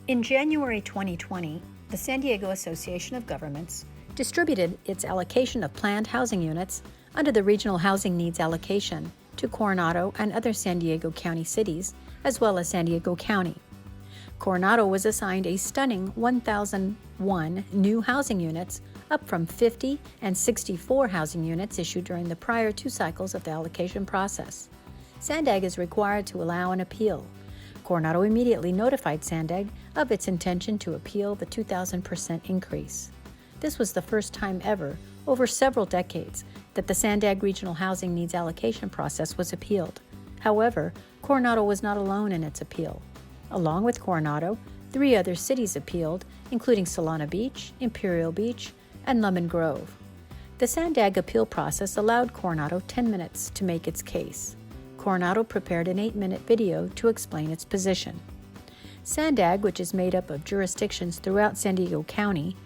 In January 2020, the San Diego Association of Governments distributed its allocation of planned housing units under the Regional Housing Needs Allocation to Coronado and other San Diego County cities, as well as San Diego County. Coronado was assigned a stunning 1,001 new housing units, up from 50 and 64 housing units issued during the prior two cycles of the allocation process. SANDAG is required to allow an appeal. Coronado immediately notified SANDAG of its intention to appeal the 2,000% increase. This was the first time ever, over several decades, that the SANDAG Regional Housing Needs Allocation process was appealed. However, Coronado was not alone in its appeal. Along with Coronado, 3 other cities appealed, including Solana Beach, Imperial Beach, and Lemon Grove. The SANDAG appeal process allowed Coronado 10 minutes to make its case. Coronado prepared an 8-minute video to explain its position. SANDAG, which is made up of jurisdictions throughout San Diego County,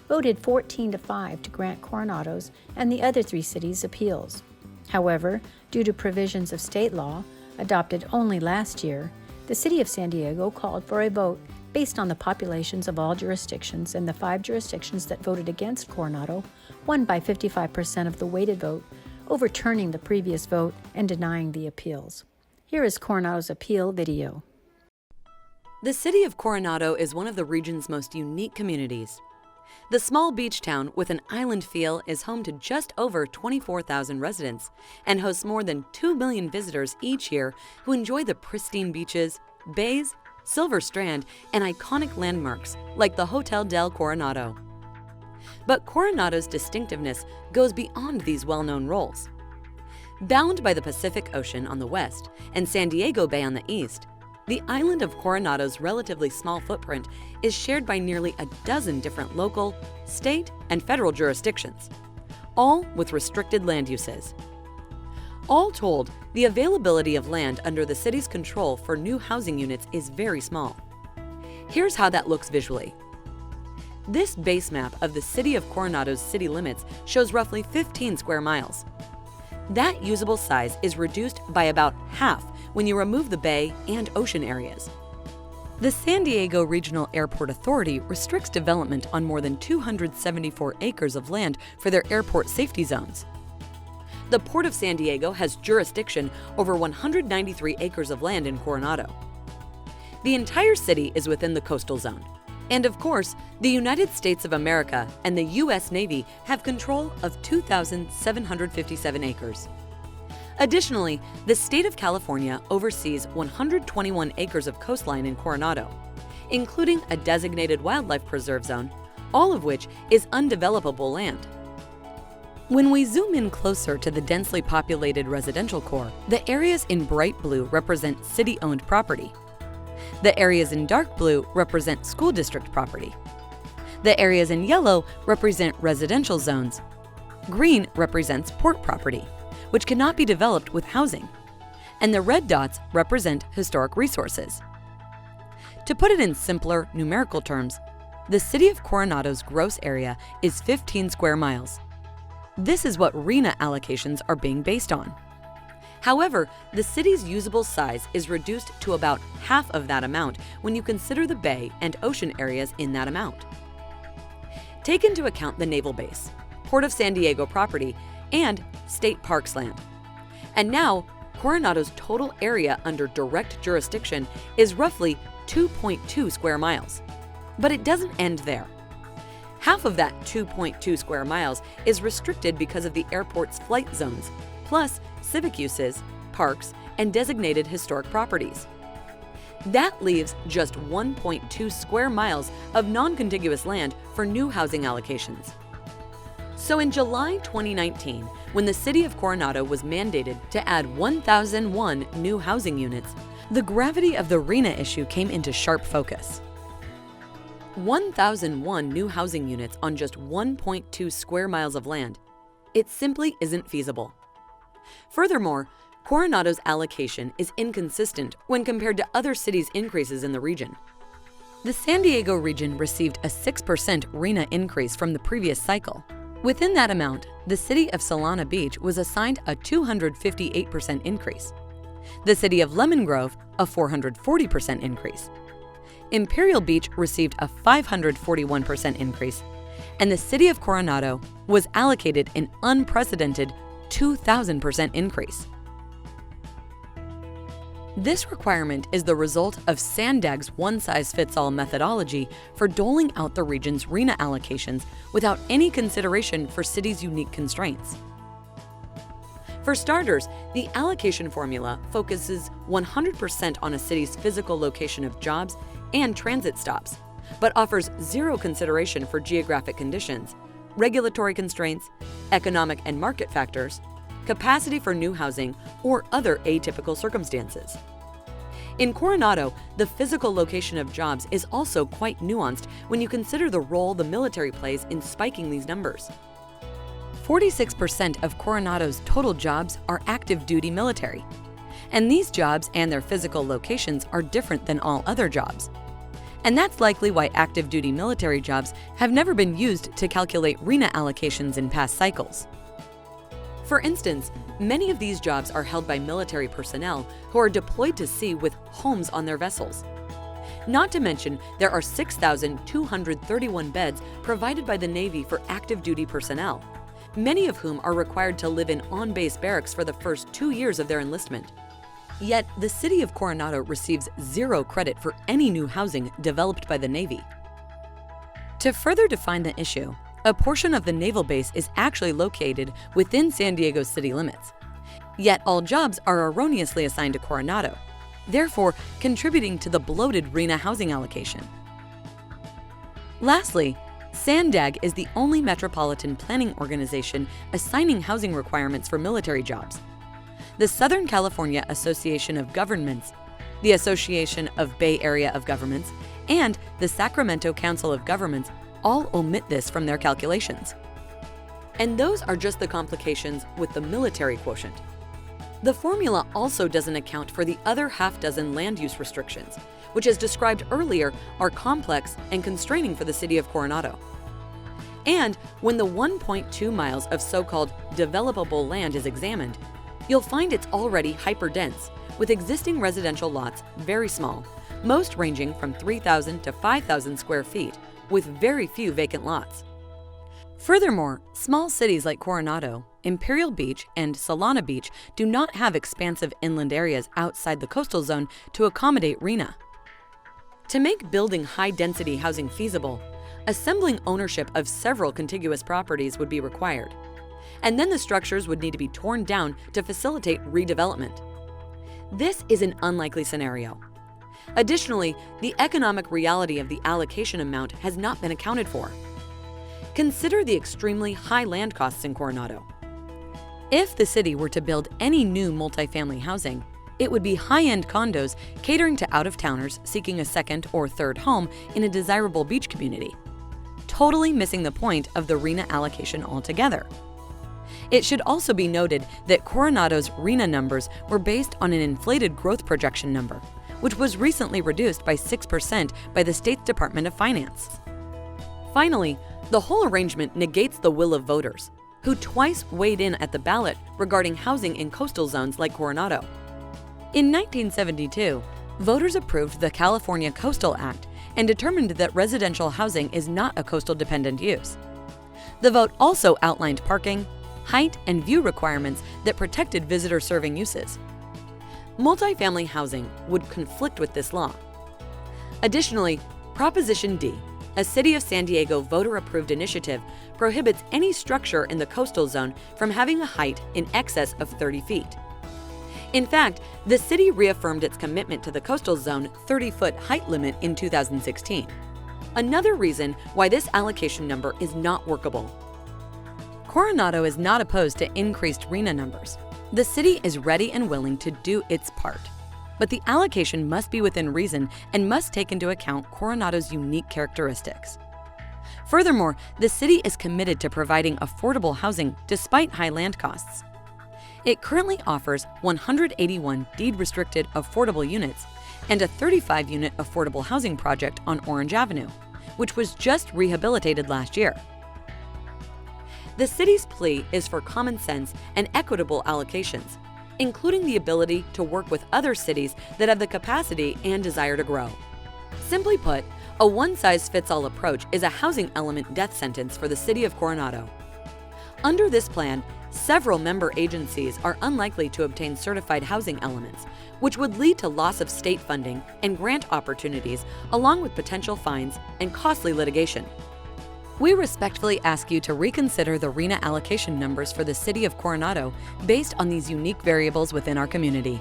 voted 14-5 to grant Coronado's and the other 3 cities' appeals. However, due to provisions of state law, adopted only last year, the City of San Diego called for a vote based on the populations of all jurisdictions, and the 5 jurisdictions that voted against Coronado won by 55% of the weighted vote, overturning the previous vote and denying the appeals. Here is Coronado's appeal video. The city of Coronado is one of the region's most unique communities. The small beach town with an island feel is home to just over 24,000 residents and hosts more than 2 million visitors each year who enjoy the pristine beaches, bays, Silver Strand, and iconic landmarks like the Hotel del Coronado. But Coronado's distinctiveness goes beyond these well-known roles. Bound by the Pacific Ocean on the west and San Diego Bay on the east, the island of Coronado's relatively small footprint is shared by nearly a dozen different local, state, and federal jurisdictions, all with restricted land uses. All told, the availability of land under the city's control for new housing units is very small. Here's how that looks visually. This base map of the city of Coronado's city limits shows roughly 15 square miles. That usable size is reduced by about half when you remove the bay and ocean areas. The San Diego Regional Airport Authority restricts development on more than 274 acres of land for their airport safety zones. The Port of San Diego has jurisdiction over 193 acres of land in Coronado. The entire city is within the coastal zone. And of course, the United States of America and the U.S. Navy have control of 2,757 acres. Additionally, the state of California oversees 121 acres of coastline in Coronado, including a designated wildlife preserve zone, all of which is undevelopable land. When we zoom in closer to the densely populated residential core, the areas in bright blue represent city-owned property. The areas in dark blue represent school district property. The areas in yellow represent residential zones. Green represents port property, which cannot be developed with housing. And the red dots represent historic resources. To put it in simpler numerical terms, the city of Coronado's gross area is 15 square miles. This is what RHNA allocations are being based on. However, the city's usable size is reduced to about half of that amount when you consider the bay and ocean areas in that amount. Take into account the naval base, Port of San Diego property, and state parks land. And now, Coronado's total area under direct jurisdiction is roughly 2.2 square miles. But it doesn't end there. Half of that 2.2 square miles is restricted because of the airport's flight zones, plus civic uses, parks, and designated historic properties. That leaves just 1.2 square miles of non-contiguous land for new housing allocations. So in July 2019, when the city of Coronado was mandated to add 1,001 new housing units, the gravity of the RHNA issue came into sharp focus. 1,001 new housing units on just 1.2 square miles of land. It simply isn't feasible. Furthermore, Coronado's allocation is inconsistent when compared to other cities' increases in the region. The San Diego region received a 6% RHNA increase from the previous cycle. Within that amount, the city of Solana Beach was assigned a 258% increase. The city of Lemon Grove, a 440% increase. Imperial Beach received a 541% increase, and the city of Coronado was allocated an unprecedented 2,000% increase. This requirement is the result of SANDAG's one-size-fits-all methodology for doling out the region's RHNA allocations without any consideration for cities' unique constraints. For starters, the allocation formula focuses 100% on a city's physical location of jobs and transit stops, but offers zero consideration for geographic conditions, regulatory constraints, economic and market factors, capacity for new housing, or other atypical circumstances. In Coronado, the physical location of jobs is also quite nuanced when you consider the role the military plays in spiking these numbers. 46% of Coronado's total jobs are active duty military, and these jobs and their physical locations are different than all other jobs. And that's likely why active duty military jobs have never been used to calculate RHNA allocations in past cycles. For instance, many of these jobs are held by military personnel who are deployed to sea with homes on their vessels. Not to mention, there are 6,231 beds provided by the Navy for active duty personnel, many of whom are required to live in on-base barracks for the first 2 years of their enlistment. Yet, the city of Coronado receives zero credit for any new housing developed by the Navy. To further define the issue, a portion of the naval base is actually located within San Diego's city limits. Yet all jobs are erroneously assigned to Coronado, therefore contributing to the bloated RHNA housing allocation. Lastly, SANDAG is the only metropolitan planning organization assigning housing requirements for military jobs. The Southern California Association of Governments, the Association of Bay Area of Governments, and the Sacramento Council of Governments all omit this from their calculations. And those are just the complications with the military quotient. The formula also doesn't account for the other half-dozen land use restrictions, which, as described earlier, are complex and constraining for the city of Coronado. And when the 1.2 miles of so-called developable land is examined, you'll find it's already hyperdense, with existing residential lots very small, most ranging from 3,000 to 5,000 square feet, with very few vacant lots. Furthermore, small cities like Coronado, Imperial Beach, and Solana Beach do not have expansive inland areas outside the coastal zone to accommodate RHNA. To make building high-density housing feasible, assembling ownership of several contiguous properties would be required, and then the structures would need to be torn down to facilitate redevelopment. This is an unlikely scenario. Additionally, the economic reality of the allocation amount has not been accounted for. Consider the extremely high land costs in Coronado. If the city were to build any new multifamily housing, it would be high-end condos catering to out-of-towners seeking a second or third home in a desirable beach community, totally missing the point of the RHNA allocation altogether. It should also be noted that Coronado's RHNA numbers were based on an inflated growth projection number, which was recently reduced by 6% by the state's Department of Finance. Finally, the whole arrangement negates the will of voters, who twice weighed in at the ballot regarding housing in coastal zones like Coronado. In 1972, voters approved the California Coastal Act and determined that residential housing is not a coastal-dependent use. The vote also outlined parking, height, and view requirements that protected visitor-serving uses. Multifamily housing would conflict with this law. Additionally, Proposition D, a City of San Diego voter-approved initiative, prohibits any structure in the coastal zone from having a height in excess of 30 feet. In fact, the city reaffirmed its commitment to the coastal zone 30-foot height limit in 2016. Another reason why this allocation number is not workable. Coronado is not opposed to increased RHNA numbers. The city is ready and willing to do its part. But the allocation must be within reason and must take into account Coronado's unique characteristics. Furthermore, the city is committed to providing affordable housing despite high land costs. It currently offers 181 deed-restricted affordable units and a 35-unit affordable housing project on Orange Avenue, which was just rehabilitated last year. The city's plea is for common sense and equitable allocations, including the ability to work with other cities that have the capacity and desire to grow. Simply put, a one-size-fits-all approach is a housing element death sentence for the city of Coronado. Under this plan, several member agencies are unlikely to obtain certified housing elements, which would lead to loss of state funding and grant opportunities, along with potential fines and costly litigation. We respectfully ask you to reconsider the RHNA allocation numbers for the city of Coronado based on these unique variables within our community.